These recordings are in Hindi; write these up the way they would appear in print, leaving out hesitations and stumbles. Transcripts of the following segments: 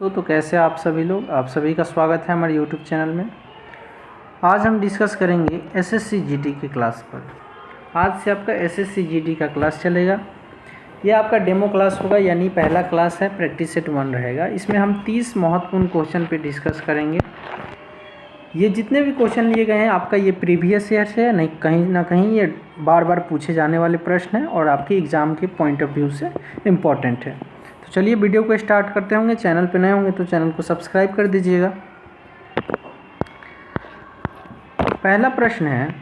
तो कैसे आप सभी लोग, आप सभी का स्वागत है हमारे YouTube चैनल में। आज हम डिस्कस करेंगे एसएससी जीडी के क्लास पर। आज से आपका एसएससी जीडी का क्लास चलेगा। यह आपका डेमो क्लास होगा, यानी पहला क्लास है, प्रैक्टिस सेट 1 रहेगा। इसमें हम 30 महत्वपूर्ण क्वेश्चन पे डिस्कस करेंगे। ये जितने भी क्वेश्चन लिए गए हैं आपका ये प्रीवियस ईयर से नहीं, कहीं ना कहीं ये बार बार पूछे जाने वाले प्रश्न हैं और आपके एग्ज़ाम के पॉइंट ऑफ व्यू से इम्पॉर्टेंट है। तो चलिए वीडियो को स्टार्ट करते होंगे। चैनल पे नए होंगे तो चैनल को सब्सक्राइब कर दीजिएगा। पहला प्रश्न है,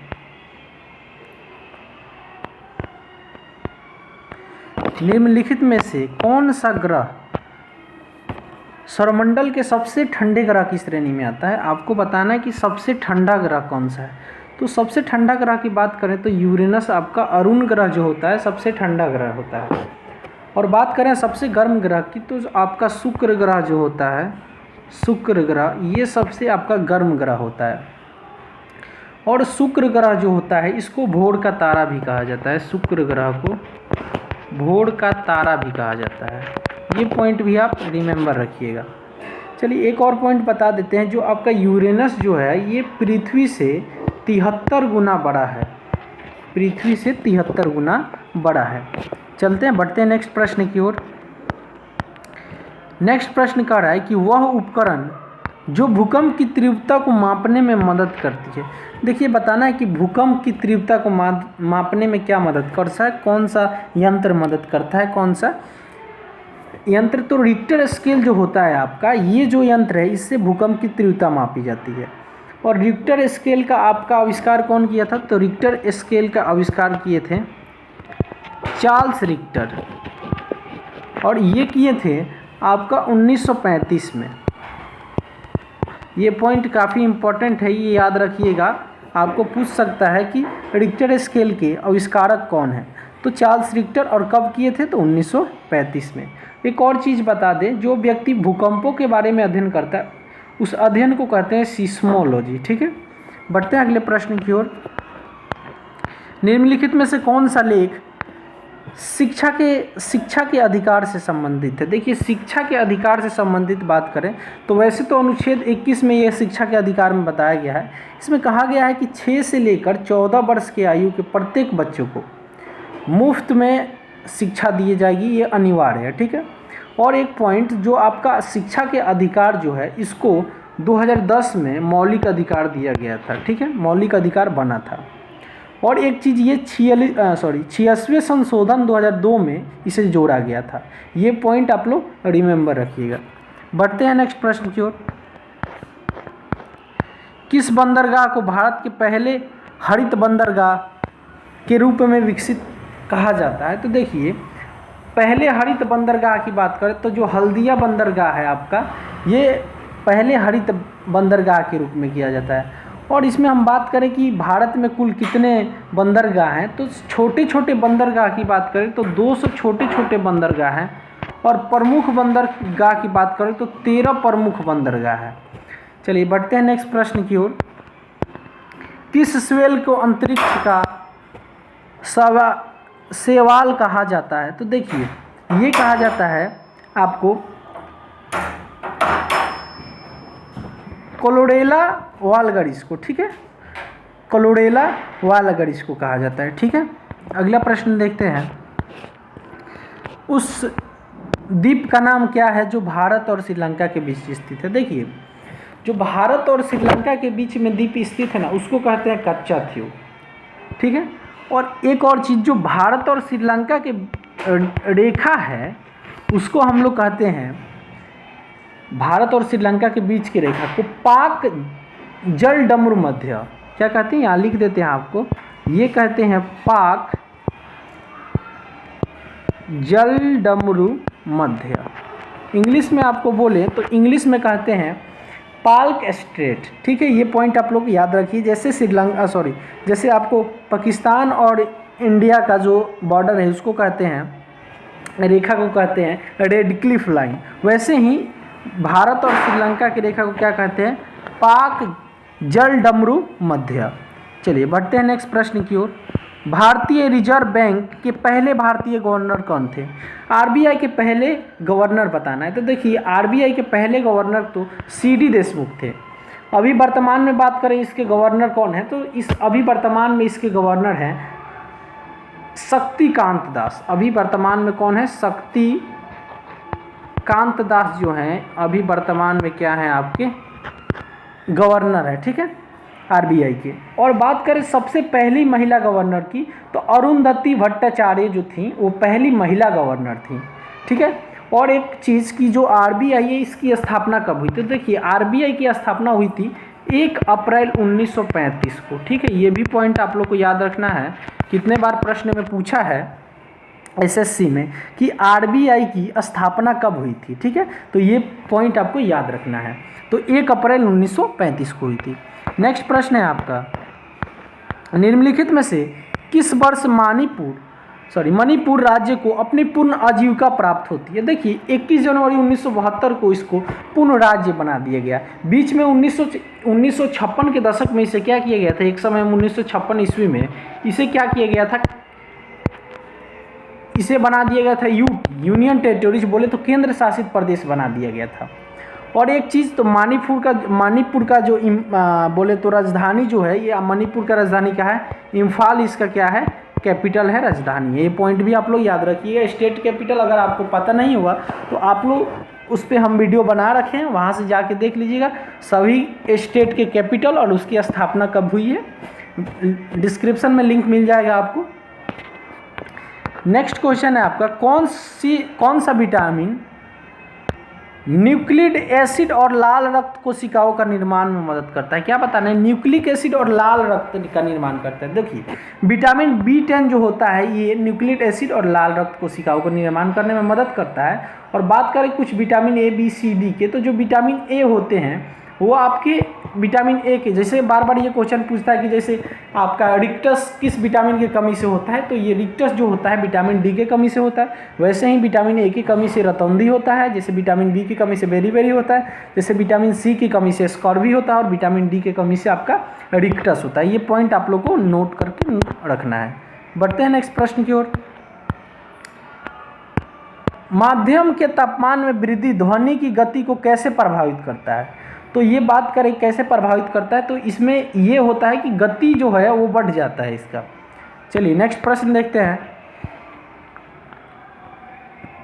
निम्नलिखित में से कौन सा ग्रह सौरमंडल के सबसे ठंडे ग्रह की श्रेणी में आता है? आपको बताना है कि सबसे ठंडा ग्रह कौन सा है। तो सबसे ठंडा ग्रह की बात करें तो यूरेनस आपका अरुण ग्रह जो होता है सबसे ठंडा ग्रह होता है। और बात करें सबसे गर्म ग्रह की तो आपका शुक्र ग्रह जो होता है, शुक्र ग्रह ये सबसे आपका गर्म ग्रह होता है। और शुक्र ग्रह जो होता है इसको भोर का तारा भी कहा जाता है। शुक्र ग्रह को भोर का तारा भी कहा जाता है। ये पॉइंट भी आप रिमेंबर रखिएगा। चलिए एक और पॉइंट बता देते हैं। जो आपका यूरेनस जो है ये पृथ्वी से 73 गुना बड़ा है। पृथ्वी से 73 गुना बड़ा है। चलते हैं, बढ़ते हैं नेक्स्ट प्रश्न की ओर। नेक्स्ट प्रश्न कह रहा है कि वह उपकरण जो भूकंप की तीव्रता को मापने में मदद करती है। देखिए बताना है कि भूकंप की तीव्रता को मापने में क्या मदद करता है, कौन सा यंत्र मदद करता है, कौन सा यंत्र। तो रिक्टर स्केल जो होता है आपका, ये जो यंत्र है इससे भूकंप की तीव्रता मापी जाती है। और रिक्टर स्केल का आपका आविष्कार कौन किया था? तो रिक्टर स्केल का आविष्कार किए थे चार्ल्स रिक्टर, और ये किए थे आपका 1935 में। ये पॉइंट काफ़ी इम्पोर्टेंट है, ये याद रखिएगा। आपको पूछ सकता है कि रिक्टर स्केल के आविष्कारक कौन है। तो चार्ल्स रिक्टर, और कब किए थे? तो 1935 में। एक और चीज़ बता दें, जो व्यक्ति भूकंपों के बारे में अध्ययन करता है उस अध्ययन को कहते हैं सीस्मोलॉजी। ठीक है, बढ़ते हैं अगले प्रश्न की ओर। निम्नलिखित में से कौन सा लेख शिक्षा के अधिकार से संबंधित है? देखिए शिक्षा के अधिकार से संबंधित बात करें तो वैसे तो अनुच्छेद 21 में यह शिक्षा के अधिकार में बताया गया है। इसमें कहा गया है कि 6 से लेकर 14 वर्ष के आयु के प्रत्येक बच्चों को मुफ्त में शिक्षा दी जाएगी, ये अनिवार्य है। ठीक है, और एक पॉइंट जो आपका शिक्षा के अधिकार जो है इसको 2010 में मौलिक अधिकार दिया गया था। ठीक है, मौलिक अधिकार बना था। और एक चीज़ ये 86वें संशोधन 2002 में इसे जोड़ा गया था। ये पॉइंट आप लोग रिमेंबर रखिएगा। बढ़ते हैं नेक्स्ट प्रश्न की ओर। किस बंदरगाह को भारत के पहले हरित बंदरगाह के रूप में विकसित कहा जाता है? तो देखिए पहले हरित बंदरगाह की बात करें तो जो हल्दिया बंदरगाह है आपका, ये पहले हरित बंदरगाह के रूप में किया जाता है। और इसमें हम बात करें कि भारत में कुल कितने बंदरगाह हैं, तो छोटे छोटे बंदरगाह की बात करें तो 200 छोटे छोटे बंदरगाह हैं। और प्रमुख बंदरगाह की बात करें तो 13 प्रमुख बंदरगाह है। चलिए बढ़ते हैं नेक्स्ट प्रश्न की ओर। किस स्वेल को अंतरिक्ष का शैवाल कहा जाता है? तो देखिए ये कहा जाता है आपको कोलोरेला वालगरिस को। ठीक है, कोलोरेला वालगरिस को कहा जाता है। ठीक है, अगला प्रश्न देखते हैं। उस द्वीप का नाम क्या है जो भारत और श्रीलंका के बीच स्थित है? देखिए जो भारत और श्रीलंका के बीच में द्वीप स्थित है ना, उसको कहते हैं कच्चाथीऊ। ठीक है, और एक और चीज़, जो भारत और श्रीलंका के रेखा है उसको हम लोग कहते हैं, भारत और श्रीलंका के बीच की रेखा को पाक जल डमरू मध्य क्या कहते हैं? यहाँ लिख देते हैं आपको, ये कहते हैं पाक जल डमरू मध्य। इंग्लिश में आपको बोले तो इंग्लिश में कहते हैं पाल्क स्ट्रेट। ठीक है, ये पॉइंट आप लोग याद रखिए। जैसे जैसे आपको पाकिस्तान और इंडिया का जो बॉर्डर है उसको कहते हैं, रेखा को कहते हैं रेड क्लिफ लाइन, वैसे ही भारत और श्रीलंका की रेखा को क्या कहते हैं? पाक जल डमरू मध्य। चलिए बढ़ते हैं नेक्स्ट प्रश्न की ओर। भारतीय रिजर्व बैंक के पहले भारतीय गवर्नर कौन थे? आरबीआई के पहले गवर्नर बताना है। तो देखिए आरबीआई के पहले गवर्नर तो सीडी देशमुख थे। अभी वर्तमान में बात करें इसके गवर्नर कौन है, तो इस अभी वर्तमान में इसके गवर्नर हैं शक्तिकांत दास। अभी वर्तमान में कौन है? शक्तिकांत दास जो हैं अभी वर्तमान में क्या है आपके गवर्नर है, ठीक है, आरबीआई के। और बात करें सबसे पहली महिला गवर्नर की, तो अरुंधति भट्टाचार्य जो थी वो पहली महिला गवर्नर थी, ठीक है। और एक चीज़ की जो आरबीआई है इसकी स्थापना कब हुई? तो देखिए आरबीआई की स्थापना हुई थी 1 अप्रैल 1935 को, ठीक है। ये भी पॉइंट आप लोग को याद रखना है, कितने बार प्रश्न में पूछा है एसएससी में कि आरबीआई की स्थापना कब हुई थी, ठीक है। तो ये पॉइंट आपको याद रखना है। तो 1 अप्रैल 1935 को हुई थी। नेक्स्ट प्रश्न है आपका, निम्नलिखित में से किस वर्ष मणिपुर राज्य को अपनी पूर्ण आजीविका प्राप्त होती है? देखिए 21 जनवरी 1972 को इसको पूर्ण राज्य बना दिया गया। बीच में 1956 के दशक में इसे क्या किया गया था? एक समय 1956 ईस्वी में इसे क्या किया गया था? इसे बना दिया गया था यूनियन टेरिटरीज, बोले तो केंद्र शासित प्रदेश बना दिया गया था। और एक चीज़ तो मणिपुर का जो बोले तो राजधानी जो है, ये मणिपुर का राजधानी क्या है? इम्फाल इसका क्या है? कैपिटल है, राजधानी है। ये पॉइंट भी आप लोग याद रखिएगा। स्टेट कैपिटल अगर आपको पता नहीं हुआ तो आप लोग उस पर हम वीडियो बना रखे हैं, वहाँ से जाके देख लीजिएगा सभी स्टेट के कैपिटल और उसकी स्थापना कब हुई है। डिस्क्रिप्शन में लिंक मिल जाएगा आपको। नेक्स्ट क्वेश्चन है आपका, कौन सा विटामिन न्यूक्लिक एसिड और लाल रक्त कोशिकाओं का निर्माण में मदद करता है? क्या बताना है? न्यूक्लिक एसिड और लाल रक्त का निर्माण करता है। देखिए विटामिन B10 जो होता है ये न्यूक्लिक एसिड और लाल रक्त कोशिकाओं को निर्माण करने में मदद करता है। और बात करें कुछ vitamin A, B, C, D के, तो जो विटामिन A होते हैं वो आपके विटामिन ए के, जैसे बार बार ये क्वेश्चन पूछता है कि जैसे आपका रिक्टस किस विटामिन की कमी से होता है, तो ये रिक्टस जो होता है विटामिन डी के कमी से होता है। वैसे ही विटामिन ए की कमी से रतौंधी होता है, जैसे विटामिन बी की कमी से बेरी होता है, जैसे विटामिन सी की कमी से स्कॉर्बी होता है, और विटामिन डी की कमी से आपका रिक्टस होता है। ये पॉइंट आप लोग को नोट करके रखना है। बढ़ते हैं नेक्स्ट प्रश्न की ओर। माध्यम के तापमान में वृद्धि ध्वनि की गति को कैसे प्रभावित करता है? तो ये बात करें कैसे प्रभावित करता है, तो इसमें ये होता है कि गति जो है वो बढ़ जाता है इसका। चलिए नेक्स्ट प्रश्न देखते हैं।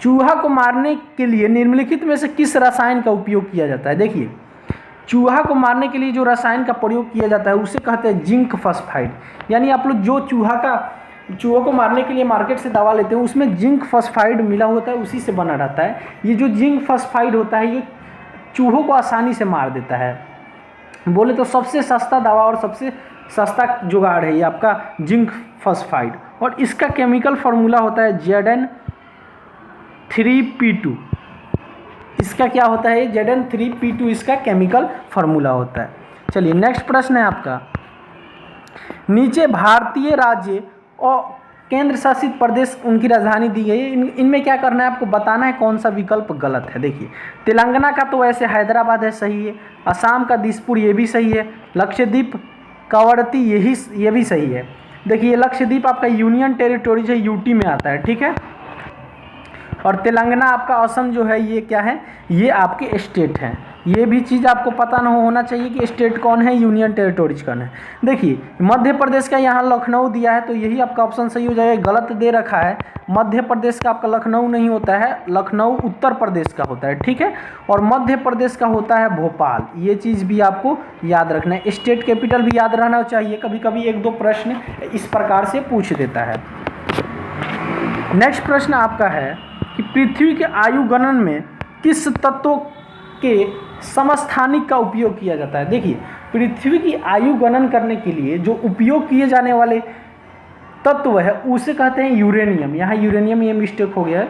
चूहा को मारने के लिए निम्नलिखित में से किस रसायन का उपयोग किया जाता है? देखिए चूहा को मारने के लिए जो रसायन का प्रयोग किया जाता है उसे कहते हैं जिंक फॉस्फाइड। यानी आप लोग जो चूहों को मारने के लिए मार्केट से दवा लेते हैं उसमें जिंक फॉस्फाइड मिला होता है, उसी से बना रहता है। ये जो जिंक फॉस्फाइड होता है ये चूहों को आसानी से मार देता है। बोले तो सबसे सस्ता दवा और सबसे सस्ता जुगाड़ है ये आपका जिंक फॉस्फाइड। और इसका केमिकल फार्मूला होता है Zn3P2। इसका क्या होता है? Zn3P2 इसका केमिकल फार्मूला होता है। चलिए नेक्स्ट प्रश्न है आपका, नीचे भारतीय राज्य और केंद्र शासित प्रदेश उनकी राजधानी दी गई है, इनमें क्या करना है आपको बताना है कौन सा विकल्प गलत है। देखिए तेलंगाना का तो वैसे हैदराबाद है, सही है। असम का दिसपुर ये भी सही है। लक्षद्वीप कावड़ती ये भी सही है। देखिए लक्षद्वीप आपका यूनियन टेरिटोरीज है, यूटी में आता है, ठीक है। और तेलंगाना आपका असम जो है ये क्या है? ये आपके स्टेट हैं। ये भी चीज़ आपको पता न होना चाहिए कि स्टेट कौन है, यूनियन टेरिटोरीज कौन है। देखिए मध्य प्रदेश का यहाँ लखनऊ दिया है तो यही आपका ऑप्शन सही हो जाएगा। गलत दे रखा है, मध्य प्रदेश का आपका लखनऊ नहीं होता है, लखनऊ उत्तर प्रदेश का होता है, ठीक है। और मध्य प्रदेश का होता है भोपाल। ये चीज़ भी आपको याद रखना है। स्टेट कैपिटल भी याद रहना चाहिए, कभी कभी एक दो प्रश्न इस प्रकार से पूछ देता है। नेक्स्ट प्रश्न आपका है कि पृथ्वी के आयु गणन में किस तत्वों के समस्थानिक का उपयोग किया जाता है? देखिए पृथ्वी की आयु गणन करने के लिए जो उपयोग किए जाने वाले तत्व है उसे कहते हैं यूरेनियम। यहाँ यूरेनियम ये मिस्टेक हो गया है,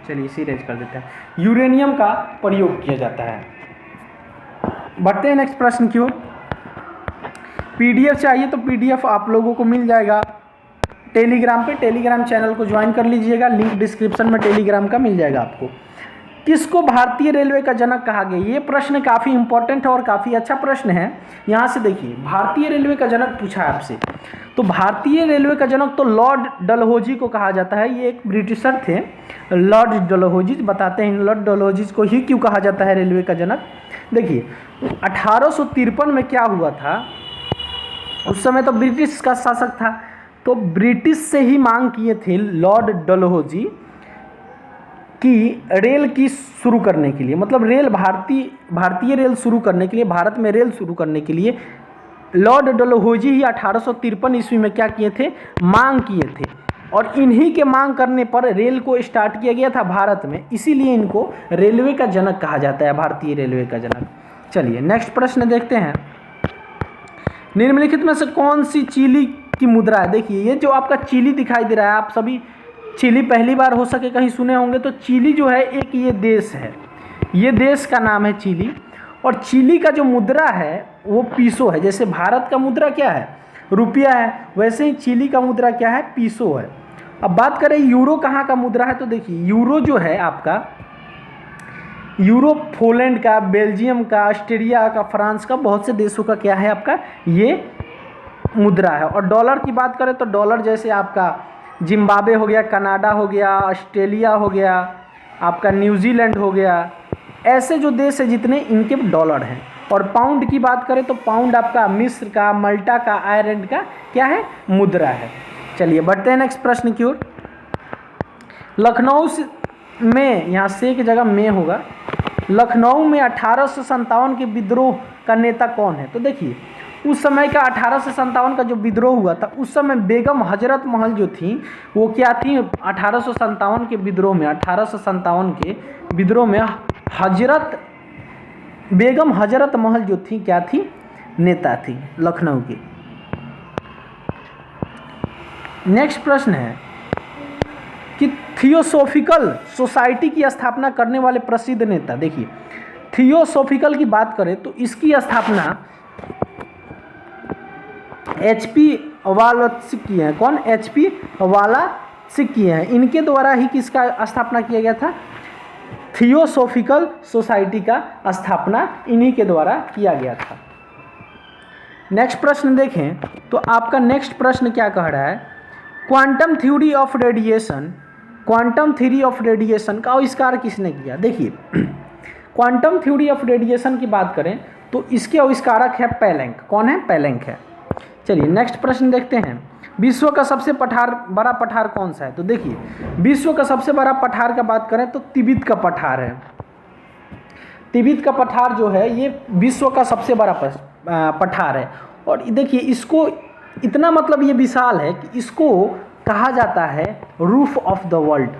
चलिए इसे इरेज कर देते हैं। यूरेनियम का प्रयोग किया जाता है। बढ़ते हैं नेक्स्ट प्रश्न की ओर। पीडीएफ चाहिए तो पीडीएफ आप लोगों को मिल जाएगा टेलीग्राम पे। टेलीग्राम चैनल को ज्वाइन कर लीजिएगा, लिंक डिस्क्रिप्शन में टेलीग्राम का मिल जाएगा आपको। किसको भारतीय रेलवे का जनक कहा गया? ये प्रश्न काफ़ी इंपॉर्टेंट है और काफ़ी अच्छा प्रश्न है। यहाँ से देखिए, भारतीय रेलवे का जनक पूछा है आपसे, तो भारतीय रेलवे का जनक तो लॉर्ड डलहौजी को कहा जाता है। ये एक ब्रिटिशर थे, लॉर्ड डलहौजी। बताते हैं लॉर्ड डलहौजी को ही क्यों कहा जाता है रेलवे का जनक। देखिए 1853 में क्या हुआ था, उस समय तो ब्रिटिश का शासक था, तो ब्रिटिश से ही मांग किए थे लॉर्ड डलहौजी कि रेल की शुरू करने के लिए, मतलब रेल भारतीय रेल शुरू करने के लिए, भारत में रेल शुरू करने के लिए लॉर्ड डलहौजी ही 1853 ईस्वी में क्या किए थे, मांग किए थे। और इन्हीं के मांग करने पर रेल को स्टार्ट किया गया था भारत में, इसीलिए इनको रेलवे का जनक कहा जाता है, भारतीय रेलवे का जनक। चलिए नेक्स्ट प्रश्न देखते हैं। निम्नलिखित में से कौन सी चिली की मुद्रा है? देखिए ये जो आपका चिली दिखाई दे रहा है, आप सभी चिली पहली बार हो सके कहीं सुने होंगे, तो चिली जो है एक ये देश है, ये देश का नाम है चिली। और चिली का जो मुद्रा है वो पीसो है। जैसे भारत का मुद्रा क्या है, रुपया है, वैसे ही चिली का मुद्रा क्या है, पीसो है। अब बात करें यूरो कहाँ का मुद्रा है, तो देखिए यूरो जो है आपका, यूरो पोलैंड का, बेल्जियम का, ऑस्ट्रेलिया का, फ्रांस का, बहुत से देशों का क्या है आपका ये मुद्रा है। और डॉलर की बात करें तो डॉलर जैसे आपका जिम्बाब्वे हो गया, कनाडा हो गया, ऑस्ट्रेलिया हो गया, आपका न्यूजीलैंड हो गया, ऐसे जो देश है जितने, इनके डॉलर हैं। और पाउंड की बात करें तो पाउंड आपका मिस्र का, माल्टा का, आयरलैंड का क्या है, मुद्रा है। चलिए बढ़ते हैं नेक्स्ट प्रश्न की ओर। लखनऊ में, यहाँ से की जगह में होगा, लखनऊ में 1857 के विद्रोह का नेता कौन है? तो देखिए उस समय का 1857 का जो विद्रोह हुआ था, उस समय बेगम हजरत महल जो थी वो क्या थी, 1857 के विद्रोह में, 1857 के विद्रोह में बेगम हजरत महल जो थी क्या थी, नेता थी लखनऊ की। नेक्स्ट प्रश्न है कि थियोसॉफिकल सोसाइटी की स्थापना करने वाले प्रसिद्ध नेता। देखिए थियोसॉफिकल की बात करें तो इसकी स्थापना HP वालासिक किए हैं। कौन? HP वालासिक किए हैं। इनके द्वारा ही किसका स्थापना किया गया था, थियोसॉफिकल सोसाइटी का स्थापना इन्हीं के द्वारा किया गया था। नेक्स्ट प्रश्न देखें तो आपका नेक्स्ट प्रश्न क्या कह रहा है, quantum theory of radiation, quantum theory of radiation का आविष्कार किसने किया? देखिए क्वांटम थ्योरी ऑफ रेडिएशन की बात करें तो इसके आविष्कारक है पेलैंक। कौन है? पेलैंक है। चलिए नेक्स्ट प्रश्न देखते हैं। विश्व का सबसे बड़ा पठार कौन सा है? तो देखिए विश्व का सबसे बड़ा पठार का बात करें तो तिब्बत का पठार है। तिब्बत का पठार जो है ये विश्व का सबसे बड़ा पठार है। और देखिए इसको इतना मतलब ये विशाल है कि इसको कहा जाता है रूफ ऑफ द वर्ल्ड,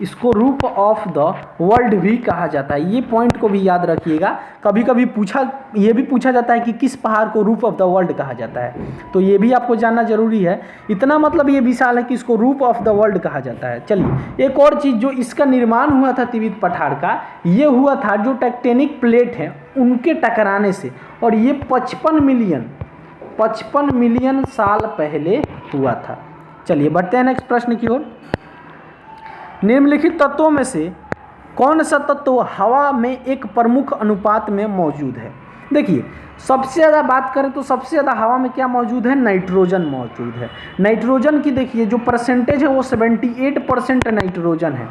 इसको रूफ ऑफ द वर्ल्ड भी कहा जाता है। ये पॉइंट को भी याद रखिएगा। कभी कभी ये भी पूछा जाता है कि किस पहाड़ को रूफ ऑफ द वर्ल्ड कहा जाता है, तो ये भी आपको जानना जरूरी है। इतना मतलब ये विशाल है कि इसको रूफ ऑफ द वर्ल्ड कहा जाता है। चलिए एक और चीज़, जो इसका निर्माण हुआ था तिब्बत पठार का, ये हुआ था जो टेक्टोनिक प्लेट हैं उनके टकराने से, और ये 55 मिलियन साल पहले हुआ था। चलिए बढ़ते हैं नेक्स्ट प्रश्न की ओर। निम्नलिखित तत्वों में से कौन सा तत्व हवा में एक प्रमुख अनुपात में मौजूद है? देखिए सबसे ज़्यादा बात करें तो सबसे ज़्यादा हवा में क्या मौजूद है? नाइट्रोजन मौजूद है। नाइट्रोजन की देखिए जो परसेंटेज है वो 78% नाइट्रोजन है।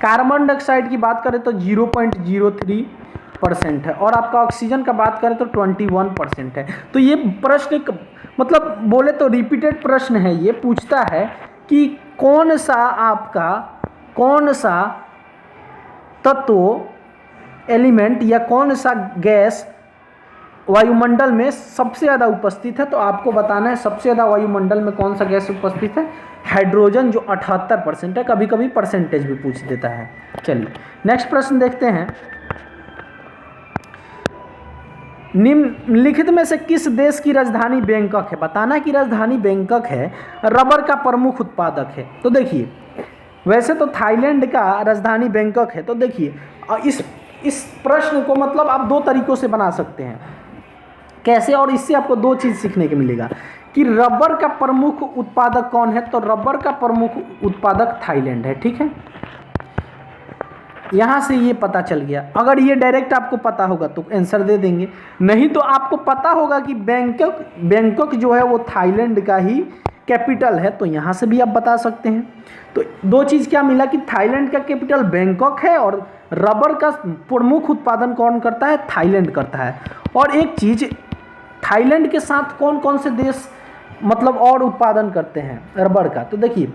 कार्बन डाइऑक्साइड की बात करें तो 0.03% है, और आपका ऑक्सीजन का बात करें तो 21% है। तो ये प्रश्न मतलब बोले तो रिपीटेड प्रश्न है, ये पूछता है कि कौन सा तत्व, एलिमेंट या कौन सा गैस वायुमंडल में सबसे ज़्यादा उपस्थित है। तो आपको बताना है सबसे ज़्यादा वायुमंडल में कौन सा गैस उपस्थित है, हाइड्रोजन जो 78% है। कभी कभी परसेंटेज भी पूछ देता है। चलिए नेक्स्ट प्रश्न देखते हैं। निम्नलिखित में से किस देश की राजधानी बैंकॉक है? बताना कि राजधानी बैंकॉक है, रबर का प्रमुख उत्पादक है। तो देखिए वैसे तो थाईलैंड का राजधानी बैंकॉक है। तो देखिए इस प्रश्न को मतलब आप दो तरीकों से बना सकते हैं। कैसे? और इससे आपको दो चीज़ सीखने को मिलेगा कि रबर का प्रमुख उत्पादक कौन है। तो रबर का प्रमुख उत्पादक थाईलैंड है। ठीक है, यहाँ से ये पता चल गया। अगर ये डायरेक्ट आपको पता होगा तो आंसर दे देंगे, नहीं तो आपको पता होगा कि बैंकॉक जो है वो थाईलैंड का ही कैपिटल है, तो यहाँ से भी आप बता सकते हैं। तो दो चीज़ क्या मिला कि थाईलैंड का कैपिटल बैंकॉक है और रबर का प्रमुख उत्पादन कौन करता है, थाईलैंड करता है। और एक चीज़, थाईलैंड के साथ कौन कौन से देश मतलब और उत्पादन करते हैं रबर का, तो देखिए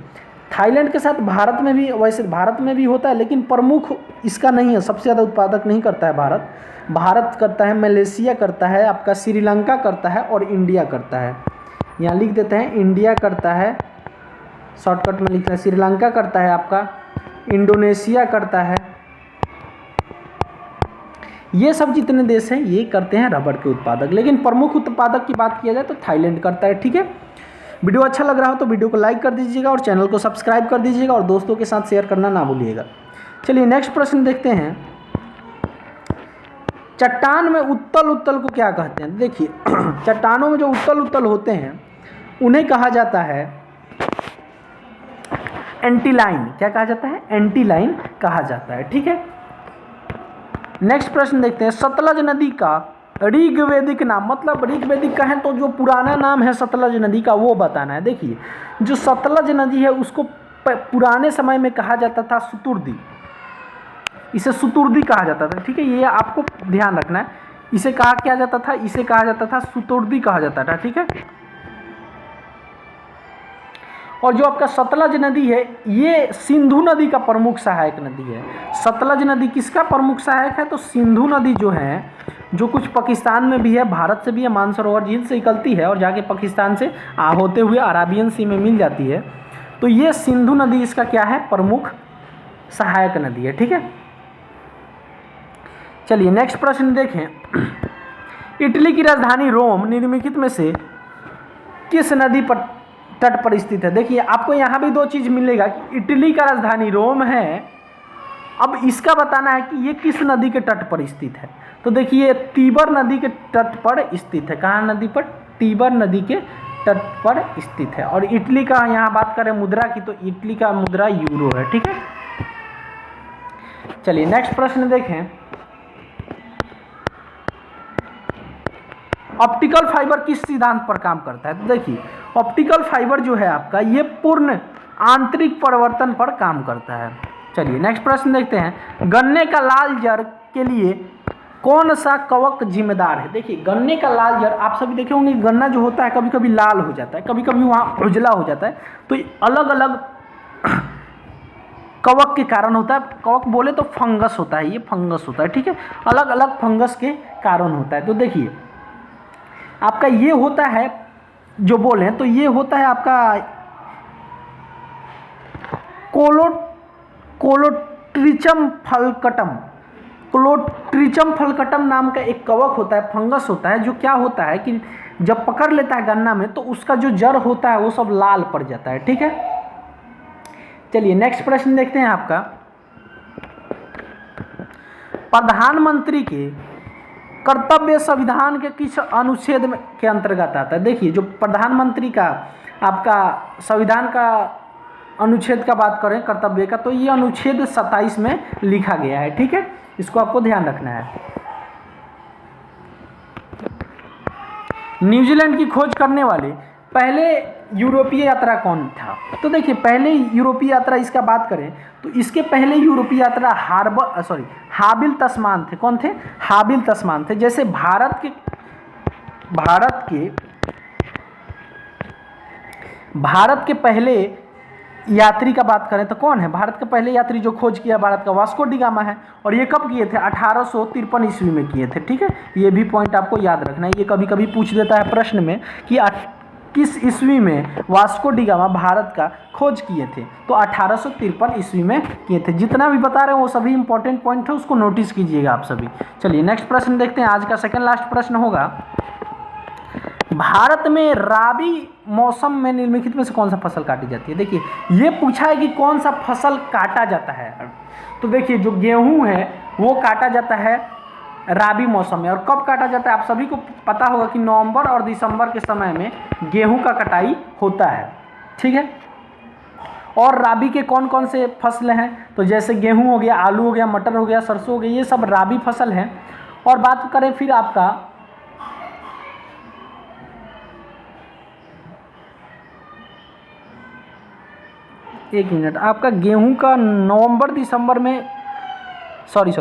थाईलैंड के साथ भारत में भी, वैसे भारत में भी होता है लेकिन प्रमुख इसका नहीं है, सबसे ज़्यादा उत्पादक नहीं करता है भारत करता है, मलेशिया करता है, आपका श्रीलंका करता है और इंडिया करता है। यहाँ लिख देते हैं इंडिया करता है, शॉर्टकट में लिखते हैं, श्रीलंका करता है, आपका इंडोनेशिया करता है। ये सब जितने देश हैं ये करते हैं रबर के उत्पादक, लेकिन प्रमुख उत्पादक की बात किया जाए तो थाईलैंड करता है। ठीक है, वीडियो अच्छा लग रहा हो तो वीडियो को लाइक कर दीजिएगा और चैनल को सब्सक्राइब कर दीजिएगा और दोस्तों के साथ शेयर करना ना भूलिएगा। चलिए नेक्स्ट प्रश्न देखते हैं। चट्टान में उत्तल को क्या कहते हैं? देखिए चट्टानों में जो उत्तल होते हैं उन्हें कहा जाता है एंटीलाइन। क्या कहा जाता है? एंटीलाइन कहा जाता है। ठीक है, नेक्स्ट प्रश्न देखते हैं। सतलज नदी का ऋग्वेदिक नाम, मतलब ऋग्वेदिक कहें तो जो पुराना नाम है सतलज नदी का वो बताना है। देखिए जो सतलज नदी है उसको पुराने समय में कहा जाता था सुतुर्दी, इसे सुतुर्दी कहा जाता था। ठीक है, ये आपको ध्यान रखना है, इसे कहा क्या जाता था, इसे कहा जाता था सुतुर्दी कहा जाता था। ठीक है, और जो आपका सतलज नदी है ये सिंधु नदी का प्रमुख सहायक नदी है। सतलज नदी किसका प्रमुख सहायक है? तो सिंधु नदी जो है, जो कुछ पाकिस्तान में भी है, भारत से भी है, मानसरोवर झील से निकलती है और जाके पाकिस्तान से होते हुए अराबियन सी में मिल जाती है। तो ये सिंधु नदी इसका क्या है? प्रमुख सहायक नदी है। ठीक है, चलिए नेक्स्ट प्रश्न देखें। इटली की राजधानी रोम निम्नलिखित में से किस नदी पर तट पर स्थित है? देखिए आपको यहाँ भी दो चीज़ मिलेगा कि इटली का राजधानी रोम है, अब इसका बताना है कि ये किस नदी के तट पर स्थित है। तो देखिए तीबर नदी के तट पर स्थित है। कहाँ नदी पर? तीबर नदी के तट पर स्थित है। और इटली का यहाँ बात करें मुद्रा की तो इटली का मुद्रा यूरो है। ठीक है, चलिए नेक्स्ट प्रश्न देखें। ऑप्टिकल फाइबर किस सिद्धांत पर काम करता है? तो देखिए ऑप्टिकल फाइबर जो है आपका ये पूर्ण आंतरिक परिवर्तन पर काम करता है। चलिए नेक्स्ट प्रश्न देखते हैं। गन्ने का लाल जर के लिए कौन सा कवक जिम्मेदार है? देखिए गन्ने का लाल जर, आप सभी देखे होंगे गन्ना जो होता है कभी कभी लाल हो जाता है, कभी कभी वहाँ उजला हो जाता है, तो अलग अलग कवक के कारण होता है। कवक बोले तो फंगस होता है, ये फंगस होता है। ठीक है, अलग अलग फंगस के कारण होता है। तो देखिए आपका ये होता है जो बोले तो ये होता है आपका कोलोट्रिचम फलकटम। कोलोट्रिचम फलकटम नाम का एक कवक होता है, फंगस होता है, जो क्या होता है कि जब पकड़ लेता है गन्ना में तो उसका जो जड़ होता है वो सब लाल पड़ जाता है। ठीक है, चलिए नेक्स्ट प्रश्न देखते हैं आपका। प्रधानमंत्री के कर्तव्य संविधान के किस अनुच्छेद में के अंतर्गत आता है? देखिए जो प्रधानमंत्री का आपका संविधान का अनुच्छेद का बात करें कर्तव्य का, तो ये अनुच्छेद 27 में लिखा गया है। ठीक है, इसको आपको ध्यान रखना है। न्यूजीलैंड की खोज करने वाले पहले यूरोपीय यात्रा कौन था? तो देखिए पहले यूरोपीय यात्रा इसका बात करें तो इसके पहले यूरोपीय यात्रा हाबिल तस्मान थे। कौन थे? हाबिल तस्मान थे। जैसे भारत के पहले यात्री का बात करें तो कौन है? भारत के पहले यात्री जो खोज किया भारत का, वास्को डी गामा है। और ये कब किए थे? 1853 ईस्वी में किए थे। ठीक है, ये भी पॉइंट आपको याद रखना है, ये कभी कभी पूछ देता है प्रश्न में कि किस ईस्वी में वास्को डी गामा भारत का खोज किए थे? तो 1853 ईस्वी में किए थे। जितना भी बता रहे हैं वो सभी इंपॉर्टेंट पॉइंट है, उसको नोटिस कीजिएगा आप सभी। चलिए नेक्स्ट प्रश्न देखते हैं। आज का सेकंड लास्ट प्रश्न होगा, भारत में राबी मौसम में निम्नलिखित में से कौन सा फसल काटी जाती है? देखिए ये पूछा है कि कौन सा फसल काटा जाता है। तो देखिए जो गेहूं है वो काटा जाता है राबी मौसम में। और कब काटा जाता है? आप सभी को पता होगा कि नवंबर और दिसंबर के समय में गेहूं का कटाई होता है। ठीक है, और राबी के कौन कौन से फसल हैं, तो जैसे गेहूं हो गया, आलू हो गया, मटर हो गया, सरसों हो गया, ये सब राबी फसल हैं। और बात करें फिर आपका एक मिनट, आपका गेहूं का नवंबर दिसंबर में सॉरी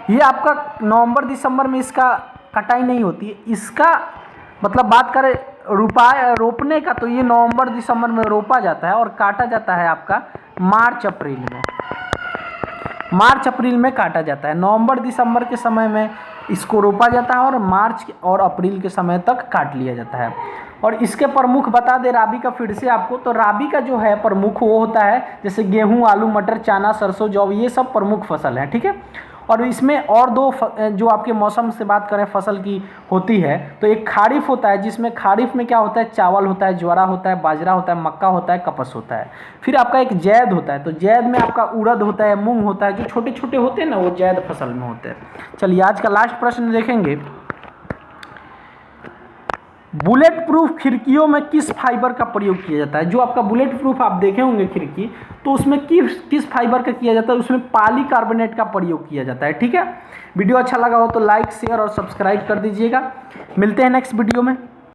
ये आपका नवंबर दिसंबर में इसका कटाई नहीं होती है। इसका मतलब बात करें रोपने का, तो ये नवंबर दिसंबर में रोपा जाता है और काटा जाता है आपका मार्च अप्रैल में। मार्च अप्रैल में काटा जाता है। नवंबर दिसंबर के समय में इसको रोपा जाता है और मार्च और अप्रैल के समय तक काट लिया जाता है। और इसके प्रमुख बता दे राबी का फिर से आपको, तो राबी का जो है प्रमुख वो होता है जैसे गेहूं, आलू, मटर, चना, सरसों, जौ, ये सब प्रमुख फसल है, ठीक है। और इसमें और दो जो आपके मौसम से बात करें फसल की होती है, तो एक खारिफ होता है, जिसमें खारिफ में क्या होता है, चावल होता है, ज्वार होता है, बाजरा होता है, मक्का होता है, कपस होता है। फिर आपका एक जैद होता है, तो जैद में आपका उड़द होता है, मूंग होता है, जो छोटे छोटे होते हैं ना, वो जैद फसल में होते हैं। चलिए आज का लास्ट प्रश्न देखेंगे, बुलेट प्रूफ खिड़कियों में किस फाइबर का प्रयोग किया जाता है। जो आपका बुलेट प्रूफ आप देखे होंगे खिड़की, तो उसमें किस फाइबर का किया जाता है, उसमें पॉलीकार्बोनेट का प्रयोग किया जाता है, ठीक है। वीडियो अच्छा लगा हो तो लाइक, शेयर और सब्सक्राइब कर दीजिएगा। मिलते हैं नेक्स्ट वीडियो में।